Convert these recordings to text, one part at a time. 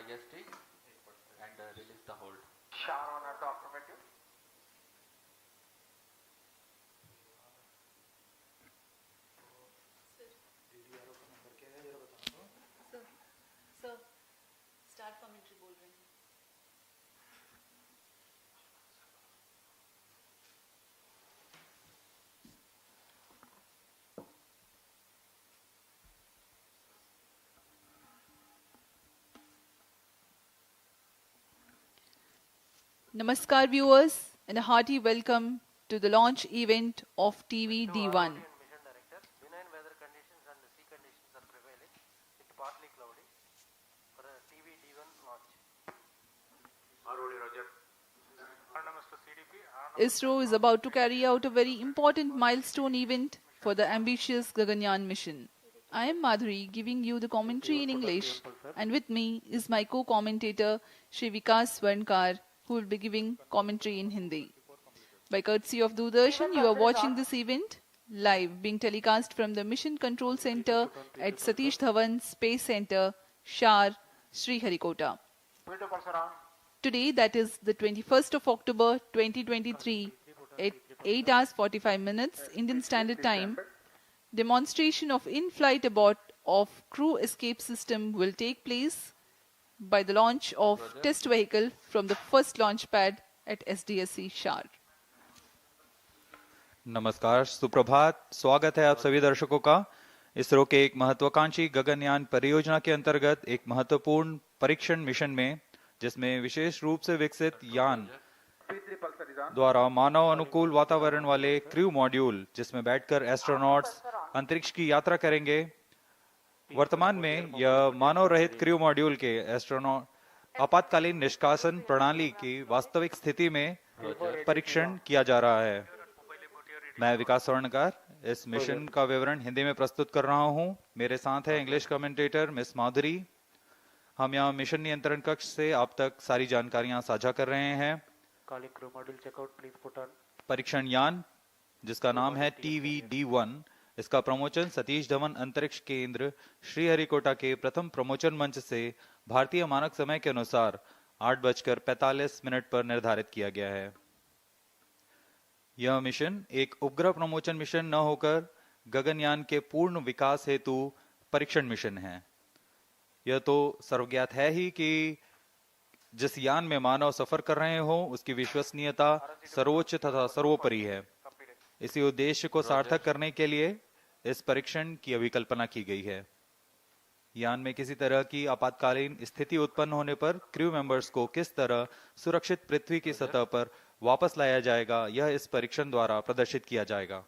IST and release the hold. Shah on auto affirmative. Sir start commentary बोल रहे हैं. Namaskar viewers and a hearty welcome to the launch event of TV-D1. Mission Director. Benign weather conditions and the sea conditions are prevailing. It's partly cloudy for a TV-D1 launch. ROD Roger. Namaste CDP. ISRO is about to carry out a very important milestone event for the ambitious Gaganyaan mission. I am Madhuri giving you the commentary in English, and with me is my co-commentator Shri Vikas Swarnkar, who will be giving commentary in Hindi. By courtesy of Doordarshan, you are watching this event live, being telecast from the Mission Control Center at Satish Dhawan Space Center, Shar, Sriharikota. Today, that is the 21st of October 2023, at 8 hours 45 minutes Indian Standard Time, demonstration of in-flight abort of crew escape system will take place by the launch of test vehicle from the first launch pad at SDSC Shar. नमस्कार, सुप्रभात। स्वागत है आप सभी दर्शकों का इसरो के एक महत्वाकांक्षी गगनयान परियोजना के अंतर्गत एक महत्वपूर्ण परीक्षण मिशन में, जिसमें विशेष रूप से विकसित यान द्वारा मानव अनुकूल वातावरण वाले क्रू मॉड्यूल, जिसमें बैठकर एस्ट्रोनॉट्स अंतरिक्ष की यात्रा करेंगे। वर्तमान में यह मानव रहित क्रू मॉड्यूल के एस्ट्रोनॉट आपातकालीन निष्कासन प्रणाली की वास्तविक स्थिति में परीक्षण किया जा रहा है। मैं विकास स्वर्णकार इस मिशन का विवरण हिंदी में प्रस्तुत कर रहा हूं। मेरे साथ है इंग्लिश कमेंटेटर मिस माधुरी। हम यहाँ मिशन नियंत्रण कक्ष से आप तक सारी जानकारियां साझा कर रहे हैं। परीक्षण यान, जिसका नाम है TV-D1, इसका प्रमोचन सतीश धवन अंतरिक्ष केंद्र श्रीहरिकोटा के प्रथम प्रमोचन मंच से भारतीय मानक समय के अनुसार 8:45 पर निर्धारित किया गया है। यह मिशन एक उपग्रह प्रमोचन मिशन न होकर गगनयान के पूर्ण विकास हेतु परीक्षण मिशन है। यह तो सर्वज्ञात है ही कि जिस यान में मानव सफर कर रहे हो उसकी विश्वसनीयता सर्वोच्च तथा सर्वोपरि है। इसी उद्देश्य को सार्थक करने के लिए इस परीक्षण की अभिकल्पना की गई है। यान में किसी तरह की आपातकालीन स्थिति उत्पन्न होने पर क्रू मेंबर्स को किस तरह सुरक्षित पृथ्वी की सतह पर वापस लाया जाएगा, यह इस परीक्षण द्वारा प्रदर्शित किया जाएगा।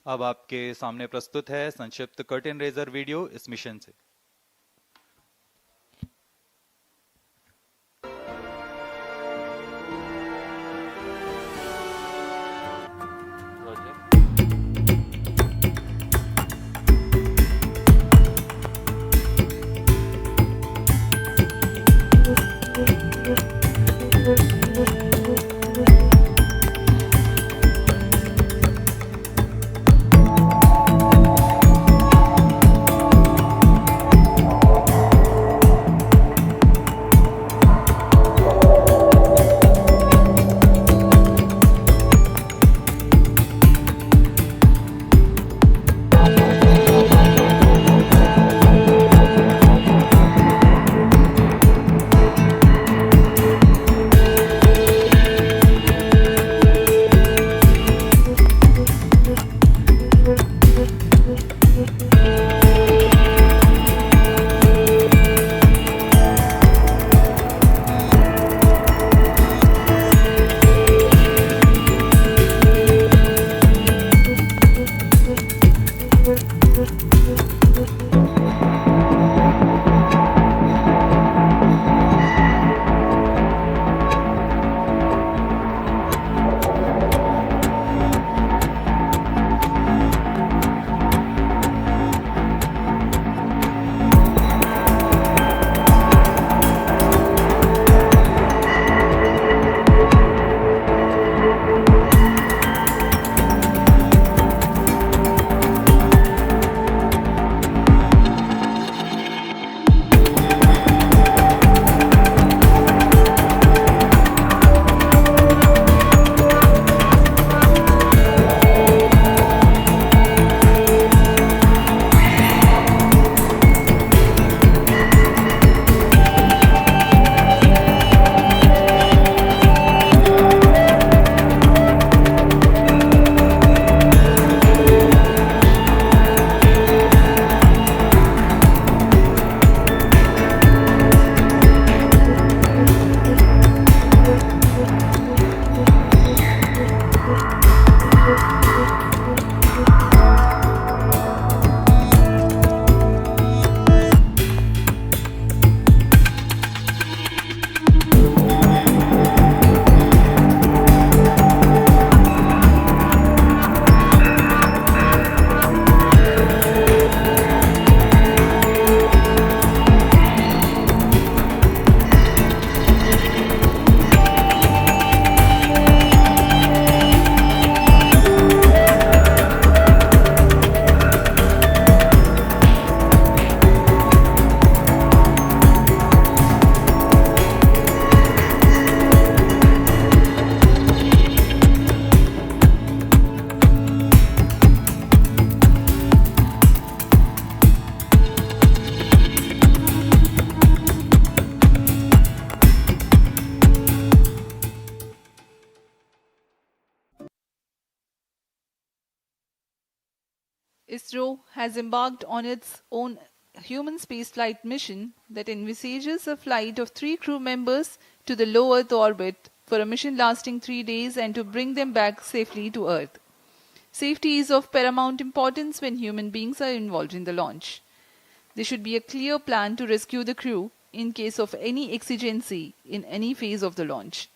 अब आपके सामने प्रस्तुत है संक्षिप्त कर्टेन रेजर वीडियो इस मिशन से। ISRO has embarked on its own human spaceflight mission that envisages a flight of 3 crew members to the low Earth orbit for a mission lasting 3 days and to bring them back safely to Earth. Safety is of paramount importance when human beings are involved in the launch. There should be a clear plan to rescue the crew in case of any exigency in any phase of the launch.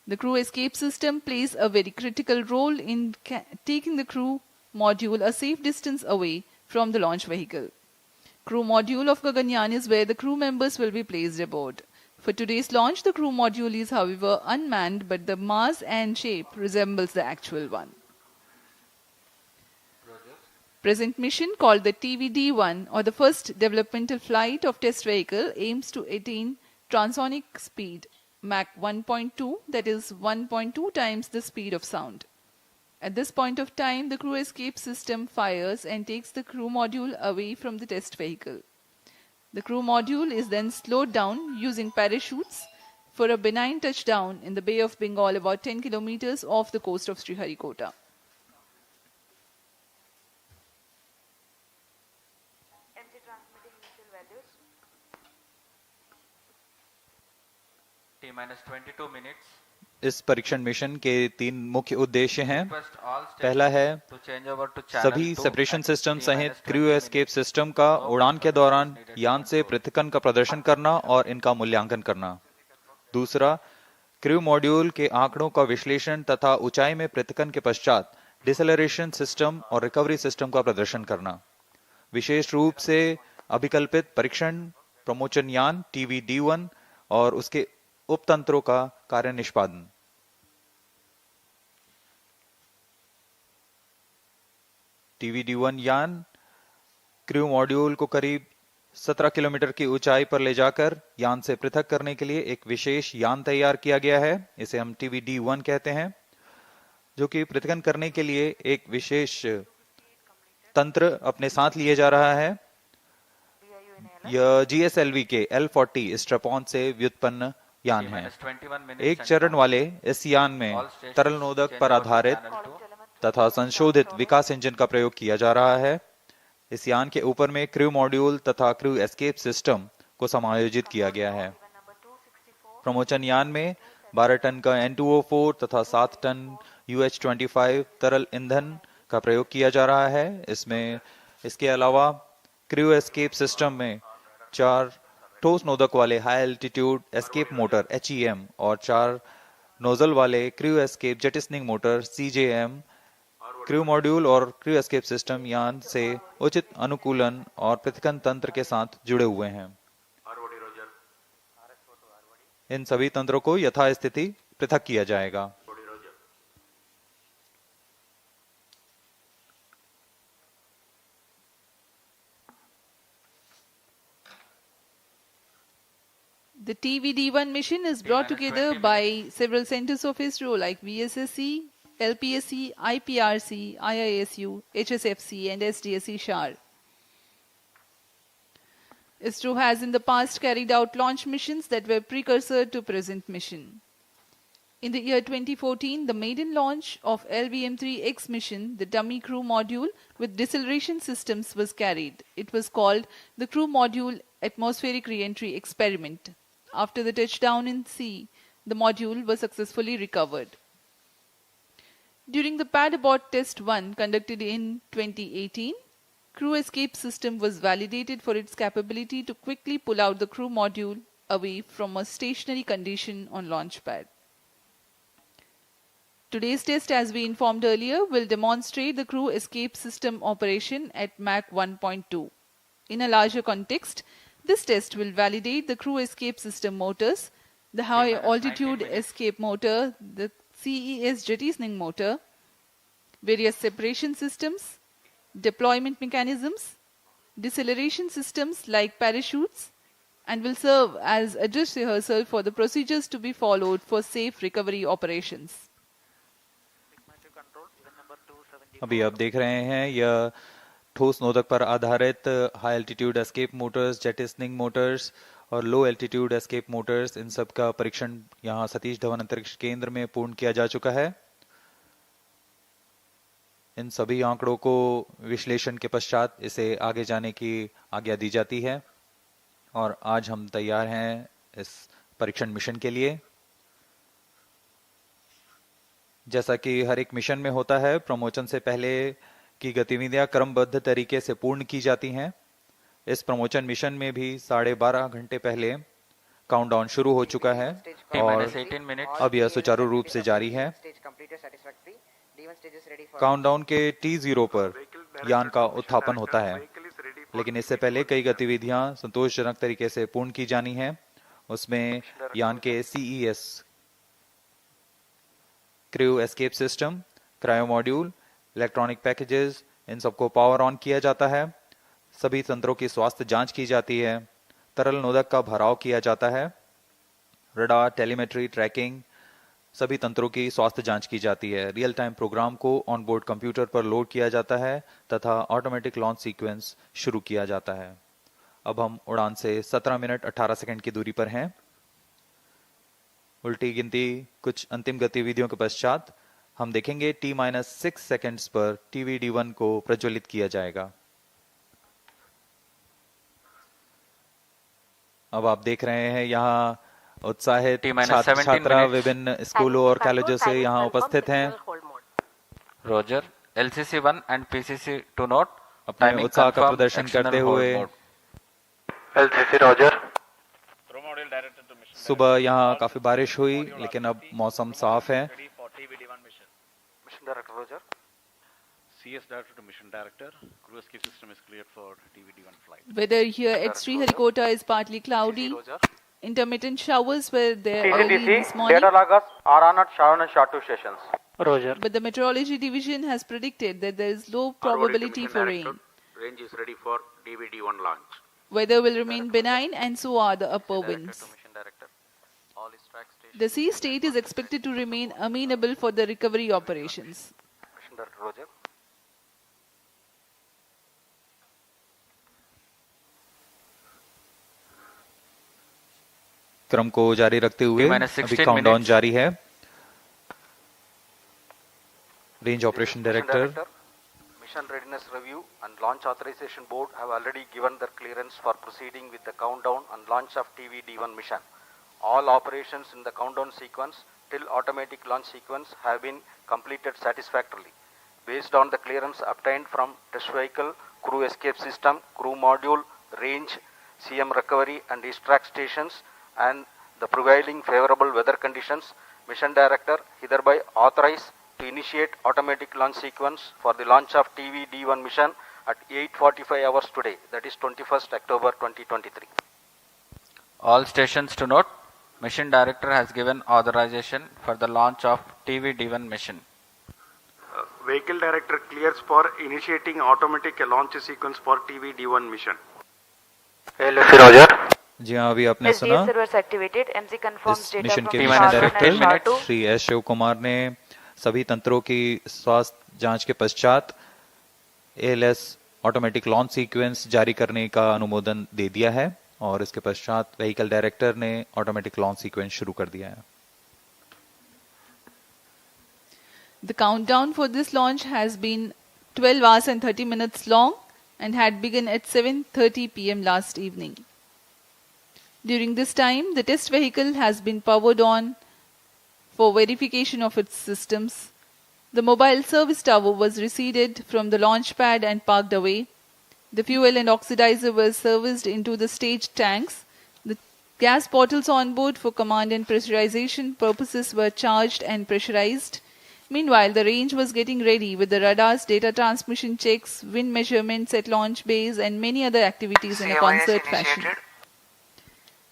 The crew escape system plays a very critical role in taking the crew module a safe distance away from the launch vehicle. Crew module of Gaganyaan is where the crew members will be placed aboard. For today's launch, the crew module is however unmanned, but the mass and shape resembles the actual one. Present mission, called the TV-D1 or the first developmental flight of test vehicle, aims to attain transonic speed Mach 1.2, that is 1.2 times the speed of sound. At this point of time, the crew escape system fires and takes the crew module away from the test vehicle. The crew module is then slowed down using parachutes for a benign touchdown in the Bay of Bengal about 10 kilometers off the coast of Sriharikota. Transmitting initial values. T-minus 22 minutes. इस परीक्षण mission के 3 मुख्य उद्देश्य हैं। Request all पहला है stations to change over to channel सभी 2 separation at system T-minus सहित 20 क्रू एस्केप minutes. सिस्टम का उड़ान के दौरान यान से पृथक्करण का प्रदर्शन करना और इनका मूल्यांकन करना। दूसरा, क्रू मॉड्यूल के आंकड़ों का विश्लेषण तथा ऊंचाई में पृथक्करण के पश्चात डिसेलरेशन सिस्टम और रिकवरी सिस्टम का प्रदर्शन करना। विशेष रूप से अभिकल्पित परीक्षण प्रमोचन यान TV-D1 और उसके उपतंत्रों का कार्य निष्पादन। TV-D1 यान क्रू मॉड्यूल को करीब 17 किलोमीटर की ऊंचाई पर ले जाकर यान से पृथक करने के लिए एक विशेष यान तैयार किया गया है। इसे हम TV-D1 कहते हैं, जो कि पृथक्करण करने के लिए एक विशेष तंत्र अपने साथ लिए जा रहा है। यह GSLV के L40 स्ट्रैप-ऑन से व्युत्पन्न यान है। एक चरण वाले इस यान में तरल नोदक पर आधारित तथा संशोधित विकास इंजन का प्रयोग किया जा रहा है। इस यान के ऊपर में क्रू मॉड्यूल तथा क्रू एस्केप सिस्टम को समायोजित किया गया है। प्रमोचन यान में 12 टन का N2O4 तथा 7 टन UH-25 तरल ईंधन का प्रयोग किया जा रहा है। इसके अलावा क्रू एस्केप सिस्टम में 4 ठोस नोदक वाले high altitude escape motor HEM और 4 नोजल वाले crew escape jettisoning motor CJM crew module और क्रू एस्केप सिस्टम यान से उचित अनुकूलन और पृथक्करण तंत्र के साथ जुड़े हुए हैं। इन सभी तंत्रों को यथास्थिति पृथक किया जाएगा। The TV-D1 mission is brought together by several centers of ISRO like VSSC, LPSC, IPRC, IISU, HSFC and SDSC SHAR. ISRO has in the past carried out launch missions that were precursor to present mission. In the year 2014, the maiden launch of LVM-3X mission, the dummy crew module with deceleration systems was carried. It was called the Crew Module Atmospheric Re-entry Experiment. After the touchdown in sea, the module was successfully recovered. During the pad abort test 1 conducted in 2018, crew escape system was validated for its capability to quickly pull out the crew module away from a stationary condition on launch pad. Today's test, as we informed earlier, will demonstrate the crew escape system operation at Mach 1.2. In a larger context, this test will validate the crew escape system motors, the high altitude escape motor, the CES jettisoning motor, various separation systems, deployment mechanisms, deceleration systems like parachutes, and will serve as a dress rehearsal for the procedures to be followed for safe recovery operations. अभी आप देख रहे हैं यह ठोस नोदक पर आधारित high altitude escape motors, jettisoning motors और लो एल्टीट्यूड एस्केप मोटर्स, इन सब का परीक्षण यहाँ सतीश धवन अंतरिक्ष केंद्र में पूर्ण किया जा चुका है। इन सभी आंकड़ों को विश्लेषण के पश्चात इसे आगे जाने की आज्ञा दी जाती है और आज हम तैयार हैं इस परीक्षण मिशन के लिए। जैसा कि हर एक मिशन में होता है, प्रमोशन से पहले की गतिविधियां क्रमबद्ध तरीके से पूर्ण की जाती हैं। इस प्रमोशन मिशन में भी 12.5 घंटे पहले काउंटडाउन शुरू हो चुका है और 18 minutes. अब यह सुचारू रूप से जारी है। काउंटडाउन के T0 पर यान का उत्थापन होता है, लेकिन इससे पहले कई गतिविधियां संतोषजनक तरीके से पूर्ण की जानी है। उसमें यान के CES crew escape system, cryo module, electronic packages, इन सबको पावर ऑन किया जाता है। सभी तंत्रों की स्वास्थ्य जांच की जाती है। तरल नोदक का भराव किया जाता है। रडार, टेलीमेट्री, ट्रैकिंग, सभी तंत्रों की स्वास्थ्य जांच की जाती है। रियल टाइम प्रोग्राम को ऑन बोर्ड कंप्यूटर पर लोड किया जाता है तथा ऑटोमेटिक लॉन्च सीक्वेंस शुरू किया जाता है। अब हम उड़ान से 17 मिनट 18 सेकंड की दूरी पर हैं। उल्टी गिनती कुछ अंतिम गतिविधियों के पश्चात हम देखेंगे T-6 सेकंड्स पर TV-D1 को प्रज्वलित किया जाएगा। अब आप देख रहे हैं यहाँ उत्साहित छात्र छात्रा विभिन्न स्कूलों और कॉलेजों से यहाँ उपस्थित हैं। Roger. LCC1 and PCC2 note. अपने उत्साह का प्रदर्शन करते हुए LCC Roger. सुबह यहाँ काफी बारिश हुई, लेकिन अब मौसम साफ है। Mission Director Roger. CS Director to Mission Director. Crew escape system is cleared for TV-D1 flight. Weather here at Sriharikota is partly cloudy. Roger. Intermittent showers were there early in this CCTC morning, data loggers are on at Sharon and Shatu stations. Roger. but the meteorology division has predicted that there is low probability for rain. Range is ready for TV-D1 launch. Weather will remain benign and so are the upper winds. Mission Director. All is track station. The sea state is expected to remain amenable for the recovery operations. Mission Director Roger. क्रम को जारी रखते हुए T-16 अभी countdown minutes. जारी है। Range operation Mission director Director, Mission Readiness Review and Launch Authorization Board have already given their clearance for proceeding with the countdown and launch of TV-D1 mission. All operations in the countdown sequence till automatic launch sequence have been completed satisfactorily. Based on the clearance obtained from test vehicle, crew escape system, crew module, range, CM recovery and extract stations and the prevailing favorable weather conditions, Mission Director hereby authorized to initiate automatic launch sequence for the launch of TV-D1 mission at 8:45 hours today, that is 21st October 2023. All stations to note. Mission Director has given authorization for the launch of TV-D1 mission. Vehicle Director clears for initiating automatic launch sequence for TV-D1 mission. LFC Roger. जी हाँ, अभी आपने सुना SDSC servers activated. MC confirms इस data mission from के T-minus mission Sharon director and Shatu. Shri S Shiv Kumar ने सभी तंत्रों की स्वास्थ्य जांच के पश्चात ALS ऑटोमेटिक लॉन्च सीक्वेंस जारी करने का अनुमोदन दे दिया है और इसके पश्चात व्हीकल डायरेक्टर ने ऑटोमेटिक लॉन्च सीक्वेंस शुरू कर दिया है। The countdown for this launch has been 12 hours and 30 minutes long and had begun at 7:30 p.m. last evening. During this time, the test vehicle has been powered on for verification of its systems. The mobile service tower was receded from the launch pad and parked away. The fuel and oxidizer were serviced into the stage tanks. The gas bottles on board for command and pressurization purposes were charged and pressurized. Meanwhile, the range was getting ready with the radars, data transmission checks, wind measurements at launch bays, and many other activities in a concert fashion.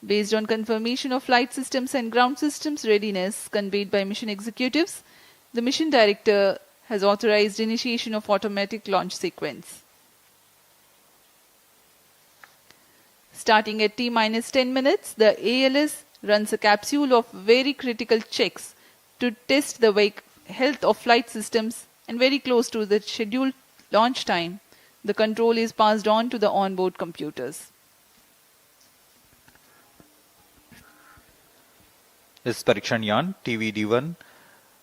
Based on confirmation of flight systems and ground systems readiness conveyed by mission executives, the mission director has authorized initiation of automatic launch sequence. Starting at T-10 minutes, the ALS runs a capsule of very critical checks to test the health of flight systems, and very close to the scheduled launch time, the control is passed on to the onboard computers. इस परीक्षण यान TV-D1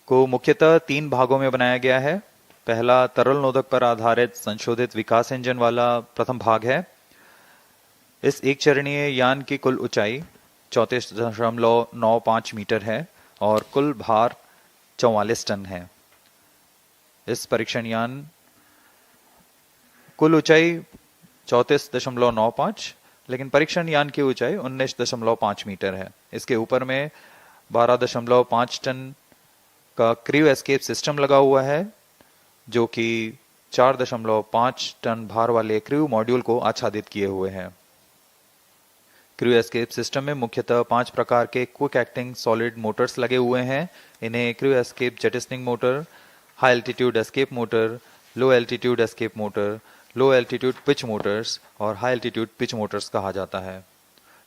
को मुख्यतः 3 भागों में बनाया गया है। पहला तरल नोदक पर आधारित संशोधित विकास इंजन वाला प्रथम भाग है। इस एक चरणीय यान की कुल ऊंचाई 34.95 मीटर है और कुल भार 44 टन है। इस परीक्षण यान कुल ऊंचाई 34.95, लेकिन परीक्षण यान की ऊंचाई 19.5 मीटर है। इसके ऊपर में 12.5 टन का क्रू एस्केप सिस्टम लगा हुआ है, जो कि 4.5 टन भार वाले क्रू मॉड्यूल को आच्छादित किए हुए हैं। क्रू एस्केप सिस्टम में मुख्यतः 5 प्रकार के क्विक एक्टिंग सॉलिड मोटर्स लगे हुए हैं। इन्हें crew escape jettisoning motor, high altitude escape motor, low altitude escape motor, low altitude pitch motors और हाई एल्टीट्यूड पिच मोटर्स कहा जाता है।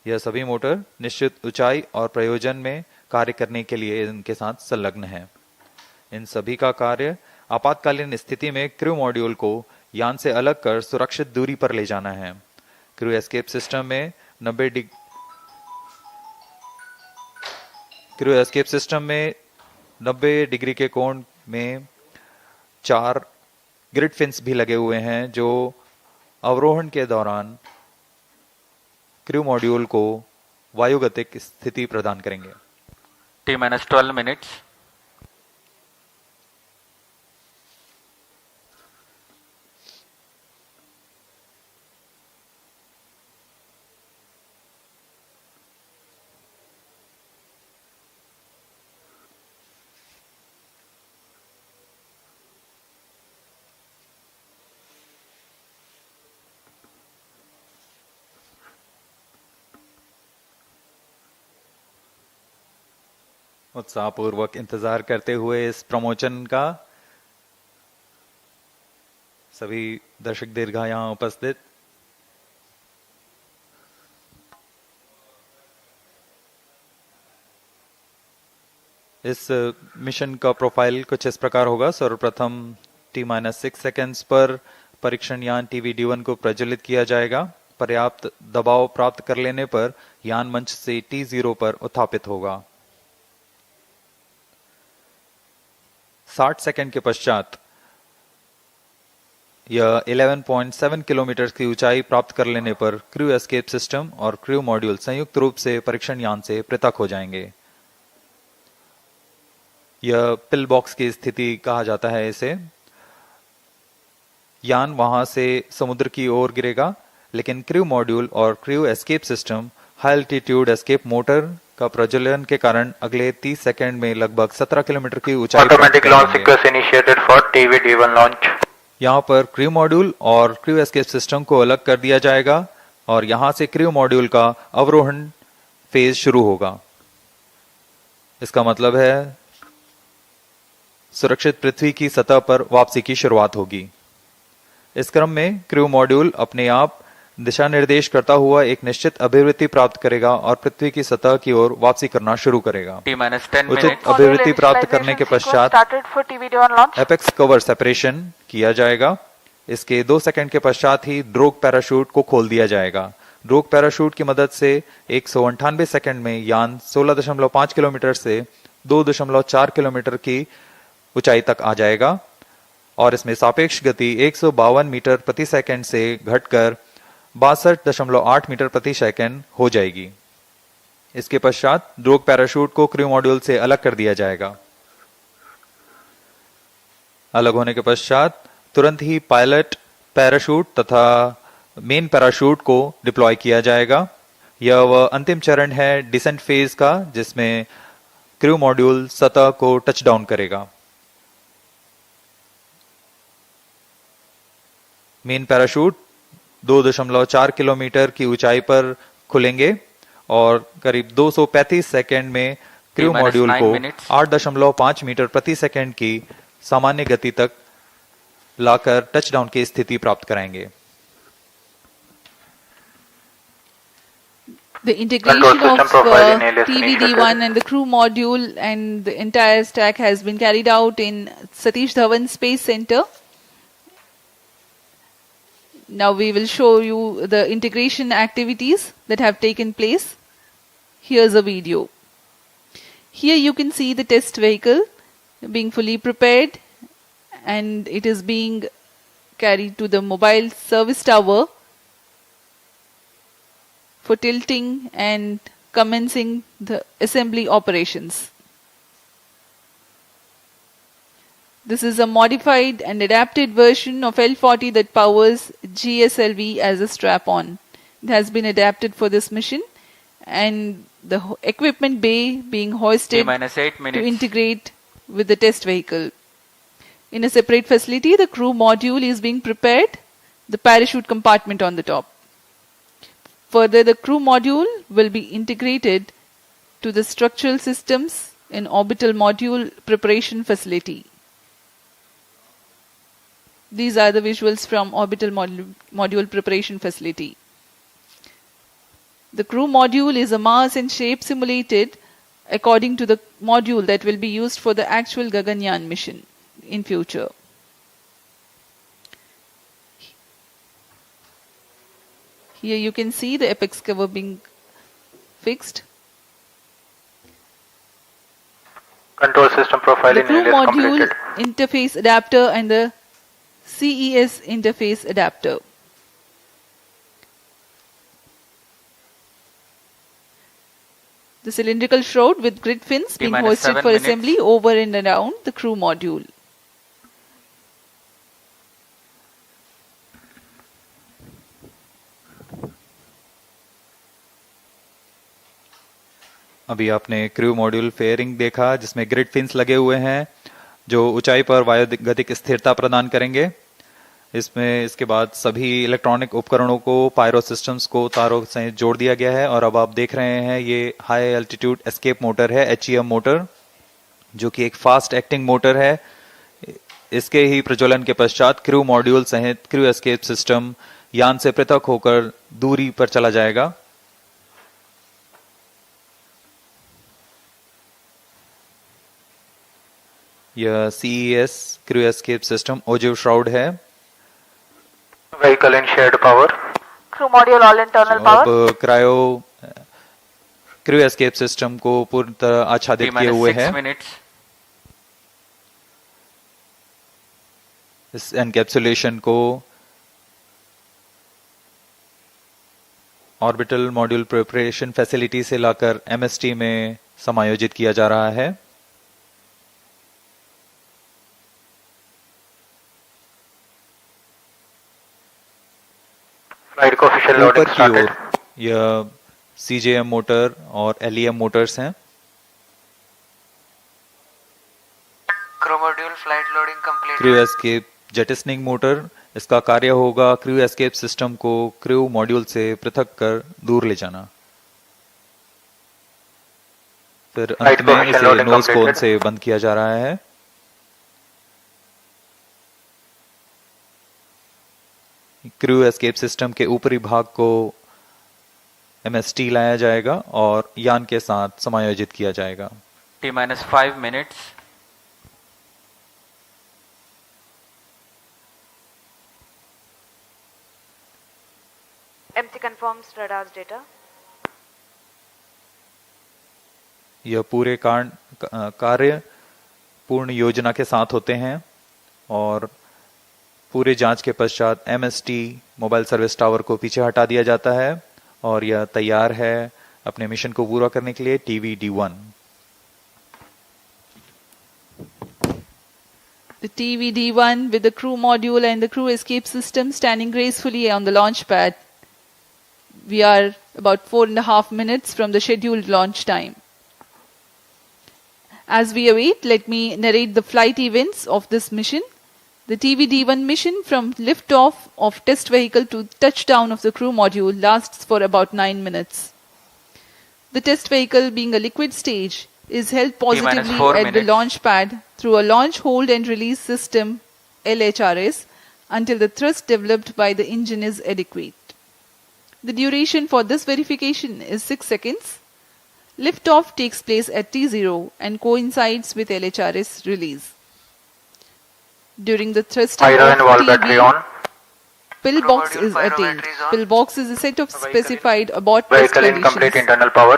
यह सभी मोटर निश्चित ऊंचाई और प्रयोजन में कार्य करने के लिए इनके साथ संलग्न है। इन सभी का कार्य आपातकालीन स्थिति में क्रू मॉड्यूल को यान से अलग कर सुरक्षित दूरी पर ले जाना है। क्रू एस्केप सिस्टम में 90 डिग्री के कोण में 4 ग्रिड फिन्स भी लगे हुए हैं, जो अवरोहण के दौरान क्रू मॉड्यूल को वायुगतिक स्थिति प्रदान करेंगे। T-12 minutes. उत्साहपूर्वक इंतजार करते हुए इस प्रमोशन का सभी दर्शक दीर्घा यहां उपस्थित। इस मिशन का प्रोफाइल कुछ इस प्रकार होगा। सर्वप्रथम T-6 सेकेंड्स पर परीक्षण यान TV-D1 को प्रज्वलित किया जाएगा। पर्याप्त दबाव प्राप्त कर लेने पर यान मंच से T0 पर उत्थापित होगा। 60 सेकंड के पश्चात यह 11.7 किलोमीटर की ऊंचाई प्राप्त कर लेने पर क्रू एस्केप सिस्टम और क्रू मॉड्यूल संयुक्त रूप से परीक्षण यान से पृथक हो जाएंगे। यह पिल बॉक्स की स्थिति कहा जाता है इसे। यान वहां से समुद्र की ओर गिरेगा, लेकिन क्रू मॉड्यूल और crew escape system high altitude escape motor का प्रज्वलन के कारण अगले 30 सेकंड में लगभग 17 किलोमीटर की ऊंचाई automatic launch sequence initiated for TV-D1 launch. यहाँ पर क्रू मॉड्यूल और क्रू एस्केप सिस्टम को अलग कर दिया जाएगा और यहां से क्रू मॉड्यूल का अवरोहण फेज शुरू होगा। इसका मतलब है सुरक्षित पृथ्वी की सतह पर वापसी की शुरुआत होगी। इस क्रम में क्रू मॉड्यूल अपने आप दिशा निर्देश करता हुआ एक निश्चित अभिवृत्ति प्राप्त करेगा और पृथ्वी की सतह की ओर वापसी करना शुरू करेगा। T-10 उचित minutes. अभिवृत्ति प्राप्त करने के पश्चात एपेक्स कवर सेपरेशन किया जाएगा। इसके 2 सेकंड के पश्चात ही ड्रोग पैराशूट को खोल दिया जाएगा। ड्रोग पैराशूट की मदद से 198 सेकंड में यान 16.5 किलोमीटर से 2.4 किलोमीटर की ऊंचाई तक आ जाएगा और इसमें सापेक्ष गति 152 मीटर प्रति सेकंड से घटकर 62.8 मीटर प्रति सेकंड हो जाएगी। इसके पश्चात ड्रोग पैराशूट को क्रू मॉड्यूल से अलग कर दिया जाएगा। अलग होने के पश्चात तुरंत ही पायलट पैराशूट तथा मेन पैराशूट को डिप्लॉय किया जाएगा। यह वह अंतिम चरण है डिसेंट फेज का, जिसमें क्रू मॉड्यूल सतह को टच डाउन करेगा। मेन पैराशूट 2.4 किलोमीटर की ऊंचाई पर खुलेंगे और करीब 235 सेकंड में क्रू मॉड्यूल को 8.5 मीटर प्रति सेकंड की सामान्य गति तक लाकर टचडाउन की स्थिति प्राप्त कराएंगे। The integration of TV-D1 and the crew module and the entire stack has been carried out in Satish Dhawan Space Center. Now we will show you the integration activities that have taken place. Here's a video. Here you can see the test vehicle being fully prepared and it is being carried to the mobile service tower for tilting and commencing the assembly operations. This is a modified and adapted version of L40 that powers GSLV as a strap-on. It has been adapted for this mission, and the equipment bay being hoisted T-8 to minutes. integrate with the test vehicle. In a separate facility, the crew module is being prepared, the parachute compartment on the top. Further, the crew module will be integrated to the structural systems in orbital module preparation facility. These are the visuals from orbital module preparation facility. The crew module is a mass and shape simulated according to the module that will be used for the actual Gaganyaan mission in future. Here you can see the apex cover being fixed. Control system The profiling crew is module completed. interface adapter and the CES interface adapter. The cylindrical shroud with grid fins being T-7 hoisted for minutes. assembly over and around the crew module. अभी आपने crew module fairing देखा जिसमें grid fins लगे हुए हैं जो ऊंचाई पर वायुगतिक स्थिरता प्रदान करेंगे। इसमें इसके बाद सभी इलेक्ट्रॉनिक उपकरणों को पायरो सिस्टम्स को तारों से जोड़ दिया गया है और अब आप देख रहे हैं ये हाई एल्टीट्यूड एस्केप मोटर है, HEM मोटर, जो कि एक फास्ट एक्टिंग मोटर है। इसके ही प्रज्वलन के पश्चात क्रू मॉड्यूल सहित क्रू एस्केप सिस्टम यान से पृथक होकर दूरी पर चला जाएगा। यह CES crew escape system ogive shroud है। Vehicle in shared power. Crew module all internal power. अब क्रायो क्रू एस्केप सिस्टम को पूरी तरह आच्छादित किए हुए T-6 हैं। minutes. इस एनकैप्सुलेशन को ऑर्बिटल मॉड्यूल प्रिपरेशन फैसिलिटी से लाकर MST में समायोजित किया जा रहा है। Flight coefficient ऊपर loading की started. ओर यह CJM मोटर और LEM मोटर्स हैं। Crew module flight loading completed. Crew escape jettisoning motor, इसका कार्य होगा क्रू एस्केप सिस्टम को क्रू मॉड्यूल से पृथक कर दूर ले जाना। फिर अंत में coefficient इसे loading नोज कोन completed. से बंद किया जा रहा है। क्रू एस्केप सिस्टम के ऊपरी भाग को MST लाया जाएगा और यान के साथ समायोजित किया जाएगा। T-5 minutes. MC confirms radar's data. यह पूरे कार्य पूर्ण योजना के साथ होते हैं और पूरे जांच के पश्चात MST मोबाइल सर्विस टावर को पीछे हटा दिया जाता है और यह तैयार है अपने मिशन को पूरा करने के लिए TV-D1। The TV-D1 with the crew module and the crew escape system standing gracefully on the launch pad. We are about 4.5 minutes from the scheduled launch time. As we await, let me narrate the flight events of this mission. The TV-D1 mission from liftoff of test vehicle to touchdown of the crew module lasts for about 9 minutes. The test vehicle, being a liquid stage, is held positively 4 at the minutes. launch pad through a launch hold and release system LHRS until the thrust developed by the engine is adequate. The duration for this verification is 6 seconds. Liftoff takes place at T0 and coincides with LHRS release. During the thrusting Pyro of and wall battery TV, on. pillbox Module is pyro attained. battery is on. Pillbox is a set of Vehicle in- specified abort test Vehicle in complete conditions. internal power.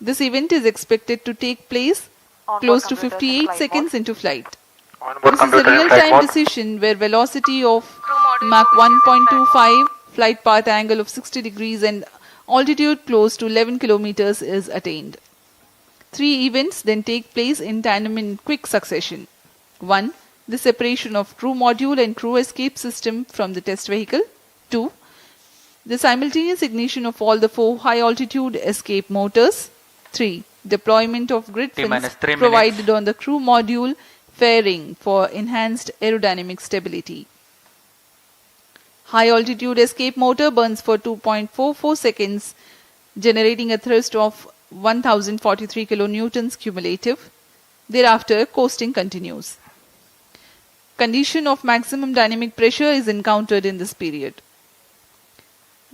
This event is expected to take place Onboard close to computers in 58 flight seconds mode. into flight. Onboard This is a computer in flight real-time mode. decision where velocity of Mach 1.25, flight path angle of 60 degrees and altitude close to 11 kilometers is attained. 3 events then take place in tandem in quick succession. 1. The separation of crew module and crew escape system from the test vehicle. 2. The simultaneous ignition of all the 4 high-altitude escape motors. 3. Deployment of grid fins T-minus 3 minutes. provided on the crew module fairing for enhanced aerodynamic stability. High-altitude escape motor burns for 2.44 seconds, generating a thrust of 1043 kilonewtons cumulative. Thereafter, coasting continues. Condition of maximum dynamic pressure is encountered in this period.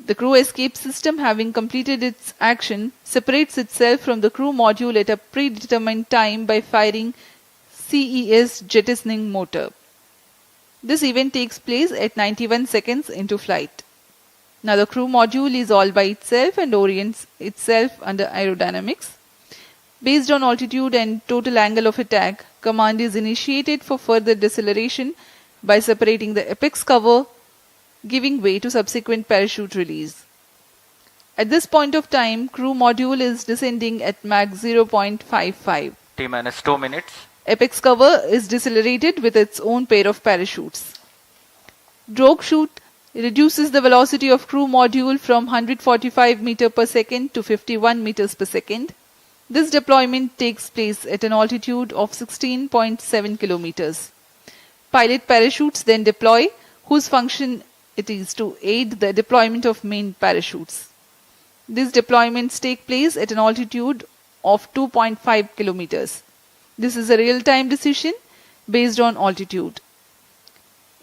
The crew escape system, having completed its action, separates itself from the crew module at a predetermined time by firing CES jettisoning motor. This event takes place at 91 seconds into flight. Now the crew module is all by itself and orients itself under aerodynamics. Based on altitude and total angle of attack, command is initiated for further deceleration by separating the apex cover, giving way to subsequent parachute release. At this point of time, crew module is descending at Mach 0.55. T-minus 2 minutes. Apex cover is decelerated with its own pair of parachutes. Drogue chute reduces the velocity of crew module from 145 meter per second to 51 meters per second. This deployment takes place at an altitude of 16.7 kilometers. Pilot parachutes then deploy, whose function it is to aid the deployment of main parachutes. These deployments take place at an altitude of 2.5 kilometers. This is a real-time decision based on altitude.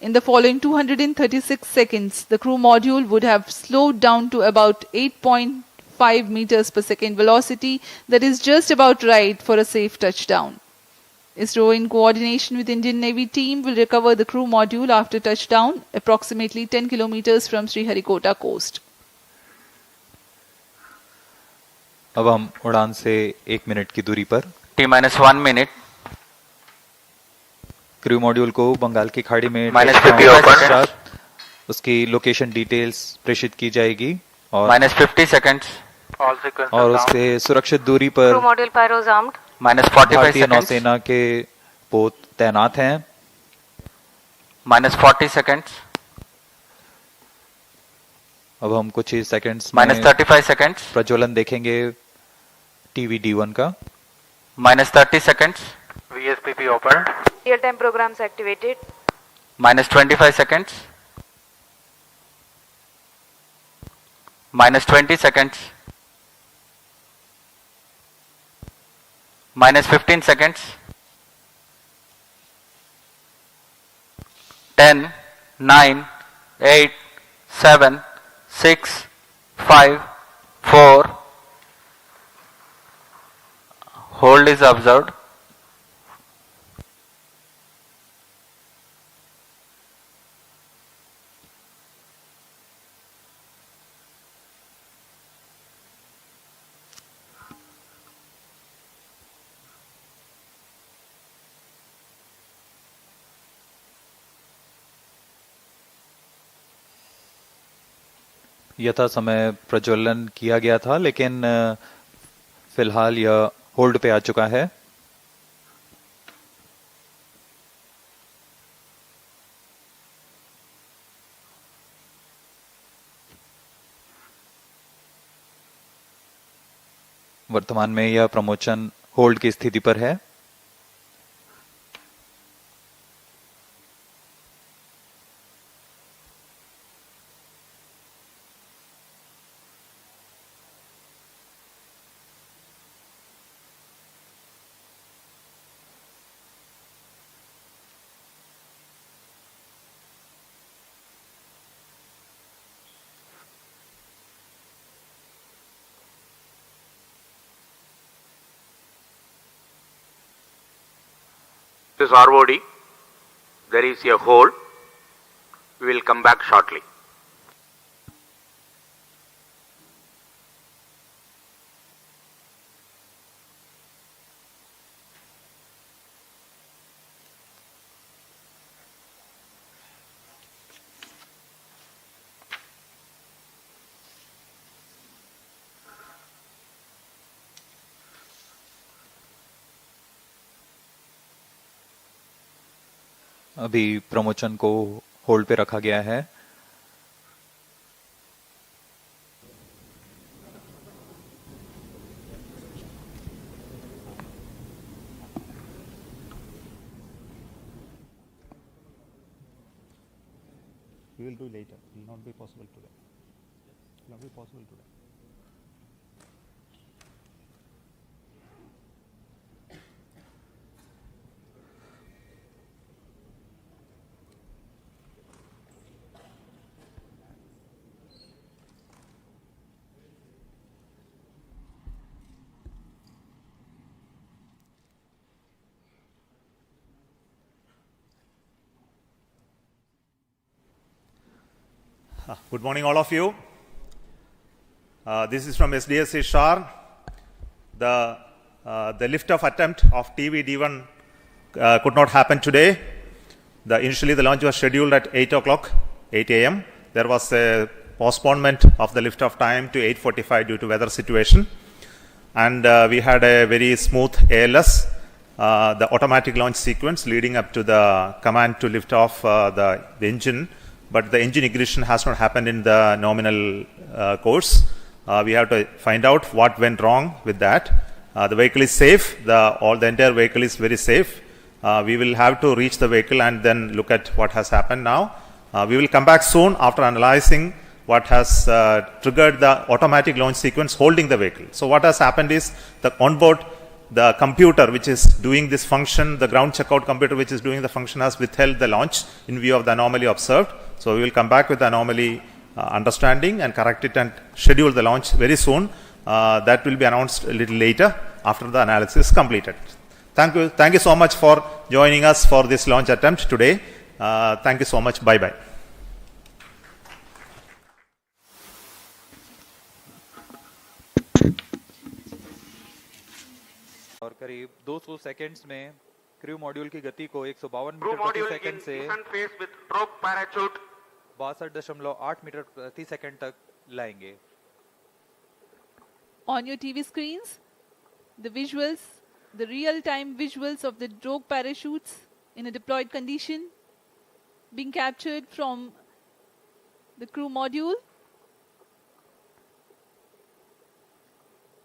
In the following 236 seconds, the crew module would have slowed down to about 8.5 meters per second velocity, that is just about right for a safe touchdown. ISRO, in coordination with Indian Navy team, will recover the crew module after touchdown, approximately 10 kilometers from Sriharikota coast. अब हम उड़ान से 1 minute की दूरी पर T-minus 1 minute. Crew module को बंगाल की खाड़ी में Minus टेक 50 ऑन seconds. पश्चात उसकी लोकेशन डिटेल्स प्रेषित की जाएगी और Minus 50 seconds. All sequences और down. उससे सुरक्षित दूरी पर Crew module pyros armed. Minus 45 भारतीय seconds. नौसेना के पोत तैनात हैं। Minus 40 seconds. अब हम कुछ ही सेकंड्स Minus में 35 seconds. प्रज्वलन देखेंगे TV-D1 का। Minus 30 seconds. VSPP opened. Real-time programs activated. Minus 25 seconds. Minus 20 seconds. Minus 15 seconds. 10, 9, 8, 7, 6, 5, 4. Hold is observed. यथा समय प्रज्वलन किया गया था, लेकिन फिलहाल यह होल्ड पे आ चुका है। वर्तमान में यह प्रमोशन होल्ड की स्थिति पर है। This is ROD. There is a hole. We will come back shortly. अभी प्रमोशन को होल्ड पे रखा गया है। We will do later. It will not be possible today. It will not be possible today. Good morning, all of you. This is from SDSC SHAR. The lift-off attempt of TV-D1 could not happen today. Initially, the launch was scheduled at 8 o'clock, 8 a.m. There was a postponement of the lift-off time to 8:45 due to weather situation. And we had a very smooth ALS, the automatic launch sequence leading up to the command to lift off the engine. But the engine ignition has not happened in the nominal course. We have to find out what went wrong with that. The vehicle is safe. The entire vehicle is very safe. We will have to reach the vehicle and then look at what has happened now. We will come back soon after analyzing what has triggered the automatic launch sequence holding the vehicle. So what has happened is the onboard, the computer which is doing this function, the ground checkout computer which is doing the function has withheld the launch in view of the anomaly observed. So we will come back with the anomaly understanding and correct it and schedule the launch very soon. That will be announced a little later after the analysis is completed. Thank you so much for joining us for this launch attempt today. Thank you so much. Bye-bye. और करीब 200 seconds में crew module की गति को 152 metre प्रति second से 62.8 metre प्रति second तक लाएंगे। On your TV screens, the visuals, the real-time visuals of the drogue parachutes in a deployed condition being captured from the crew module.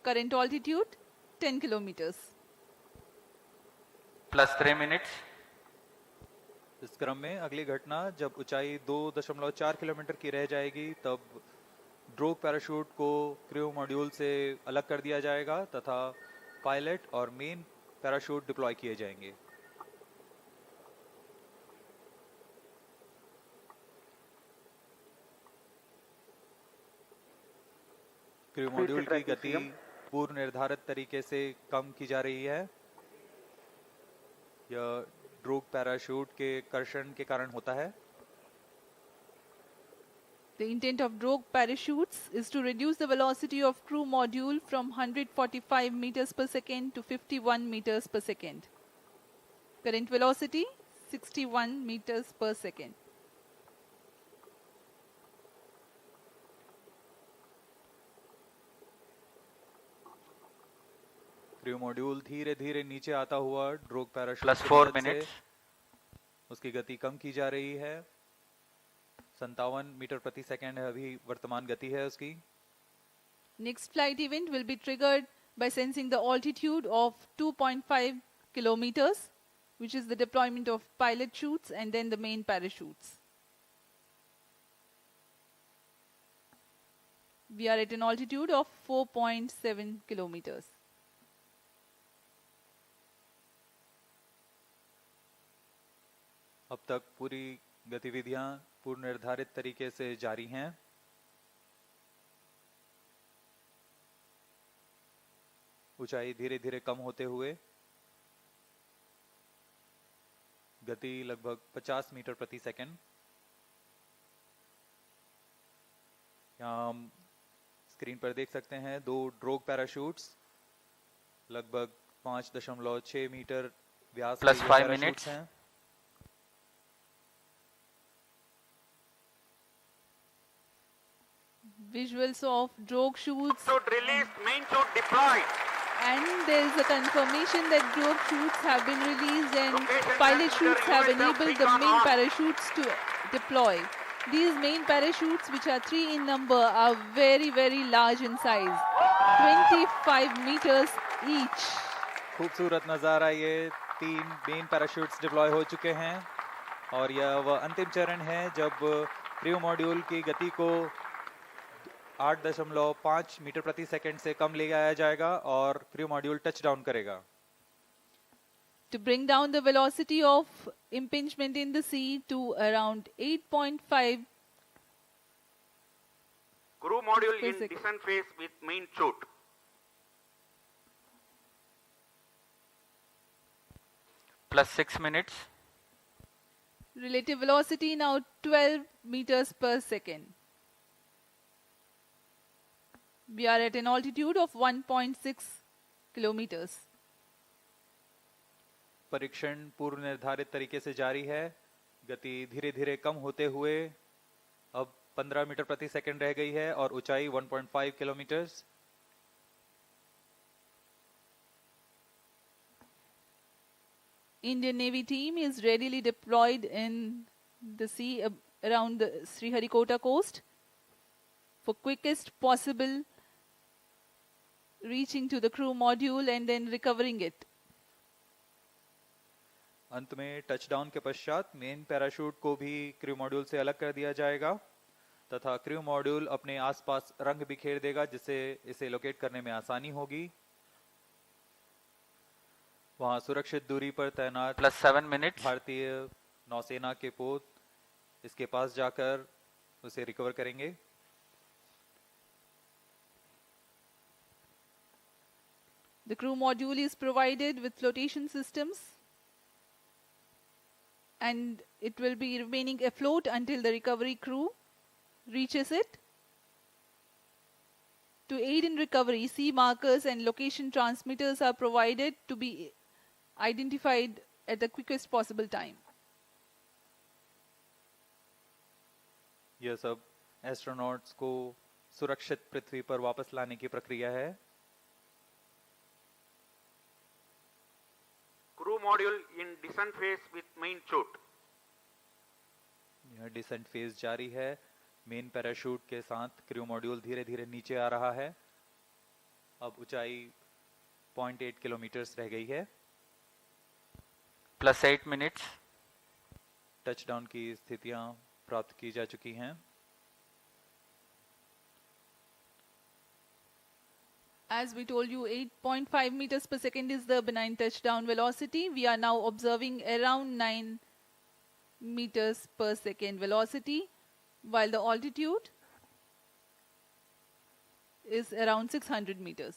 Current altitude 10 kilometers. +3 minutes. इस क्रम में अगली घटना जब ऊंचाई 2.4 किलोमीटर की रह जाएगी तब ड्रोग पैराशूट को क्रू मॉड्यूल से अलग कर दिया जाएगा तथा पायलट और मेन पैराशूट डिप्लॉय किए जाएंगे। क्रू मॉड्यूल की गति पूर्व निर्धारित तरीके से कम की जा रही है। यह ड्रोग पैराशूट के कर्षण के कारण होता है। The intent of drogue parachutes is to reduce the velocity of crew module from 145 meters per second to 51 meters per second. Current velocity 61 meters per second. Crew module धीरे धीरे नीचे आता हुआ ड्रोग पैराशूट +4 minutes. उसकी गति कम की जा रही है। 57 मीटर प्रति सेकंड है अभी वर्तमान गति है उसकी। Next flight event will be triggered by sensing the altitude of 2.5 kilometers, which is the deployment of pilot chutes and then the main parachutes. We are at an altitude of 4.7 kilometers. अब तक पूरी गतिविधियां पूर्व निर्धारित तरीके से जारी हैं। ऊंचाई धीरे धीरे कम होते हुए गति लगभग 50 मीटर प्रति सेकंड। यहाँ हम स्क्रीन पर देख सकते हैं 2 ड्रोग पैराशूट्स लगभग 5.6 मीटर व्यास के +5 पैराशूट्स minutes. हैं। Visuals of drogue chutes Chute released, main chute deployed. And there is a confirmation that group chutes have been released and pilot chutes have enabled the main parachutes to deploy. These main parachutes, which are 3 in number, are very, very large in size. 25 meters each. खूबसूरत नज़ारा, ये 3 main parachutes deploy हो चुके हैं और यह वह अंतिम चरण है जब क्रू मॉड्यूल की गति को 8.5 मीटर प्रति सेकंड से कम ले आया जाएगा और क्रू मॉड्यूल टच डाउन करेगा. To bring down the velocity of impingement in the sea to around 8.5 Crew module per in second. descent phase with main chute. Plus 6 minutes. Relative velocity now 12 meters per second. We are at an altitude of 1.6 kilometers. परीक्षण पूर्व निर्धारित तरीके से जारी है. गति धीरे धीरे कम होते हुए अब 15 मीटर प्रति सेकंड रह गई है और ऊंचाई 1.5 kilometre. Indian Navy team is readily deployed in the sea around the Sriharikota coast for quickest possible reaching to the crew module and then recovering it. अंत में टचडाउन के पश्चात मेन पैराशूट को भी क्रू मॉड्यूल से अलग कर दिया जाएगा तथा क्रू मॉड्यूल अपने आसपास रंग बिखेर देगा जिससे इसे लोकेट करने में आसानी होगी. वहां सुरक्षित दूरी पर तैनात Plus 7 minutes. भारतीय नौसेना के पोत इसके पास जाकर उसे रिकवर करेंगे. The crew module is provided with flotation systems and it will be remaining afloat until the recovery crew reaches it. To aid in recovery, sea markers and location transmitters are provided to be identified at the quickest possible time. यह सब astronauts को सुरक्षित पृथ्वी पर वापस लाने की प्रक्रिया है. Crew module in descent phase with main chute. यह डिसेंट फेज जारी है. मेन पैराशूट के साथ क्रू मॉड्यूल धीरे धीरे नीचे आ रहा है. अब ऊंचाई 0.8 किलोमीटर रह गई है. Plus 8 minutes. टचडाउन की स्थितियां प्राप्त की जा चुकी हैं. As we told you, 8.5 meters per second is the benign touchdown velocity. We are now observing around 9 meters per second velocity, while the altitude is around 600 meters.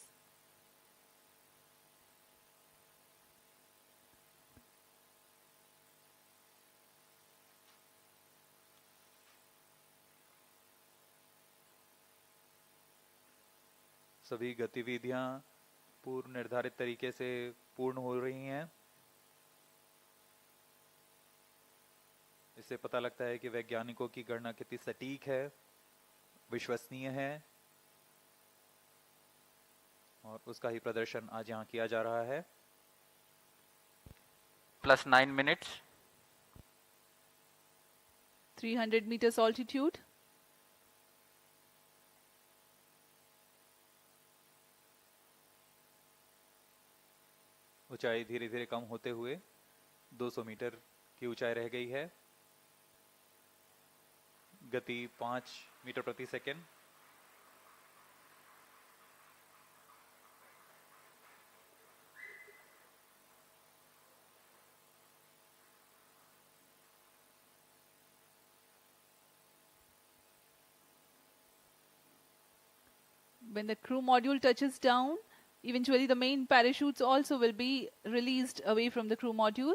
सभी गतिविधियां पूर्व निर्धारित तरीके से पूर्ण हो रही हैं. इससे पता लगता है कि वैज्ञानिकों की गणना कितनी सटीक है, विश्वसनीय है और उसका ही प्रदर्शन आज यहाँ किया जा रहा है. Plus 9 minutes. 300 meters altitude. ऊंचाई धीरे धीरे कम होते हुए 200 मीटर की ऊंचाई रह गई है. गति 5 मीटर प्रति second. When the crew module touches down, eventually the main parachutes also will be released away from the crew module.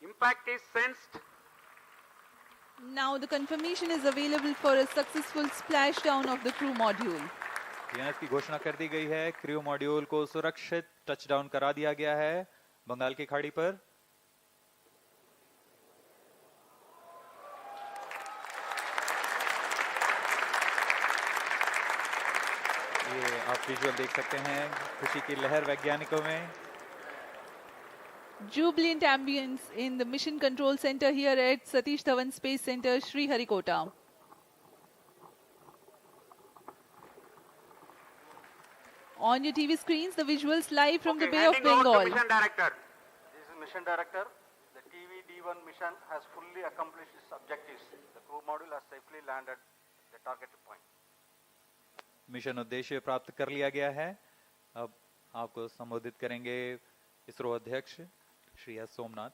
Impact is sensed. Now the confirmation is available for a successful splashdown of the crew module. यहाँ इसकी घोषणा कर दी गई है. Crew module को सुरक्षित touchdown करा दिया गया है बंगाल की खाड़ी पर. ये आप विजुअल देख सकते हैं खुशी की लहर वैज्ञानिकों में. Jubilant ambience in the Mission Control Center here at Satish Dhawan Space Center, Sriharikota. On your TV screens, the visuals live from the Bay of Bengal. Mission Director. This is Mission Director. The TV-D1 mission has fully accomplished its objectives. The crew module has safely landed the targeted point. Mission उद्देश्य प्राप्त कर लिया गया है. अब आपको संबोधित करेंगे इसरो अध्यक्ष Shri S Somnath.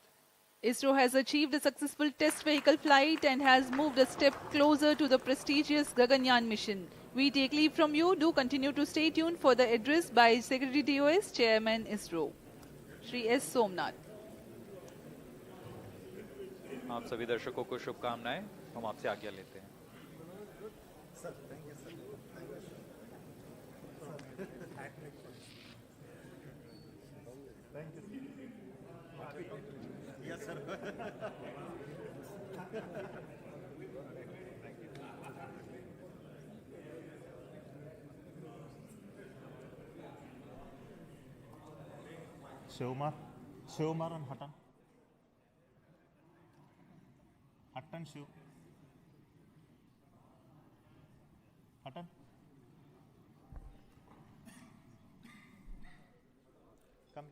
ISRO has achieved a successful test vehicle flight and has moved a step closer to the prestigious Gaganyaan mission. We take leave from you. Do continue to stay tuned for the address by Secretary DOS, Chairman ISRO, Shri S. Somnath. आप सभी दर्शकों को शुभकामनाएं. हम आपसे आज्ञा लेते हैं. Yes, sir. Shivmar and Hatan. Hatan, Shiv. Hatan. Come.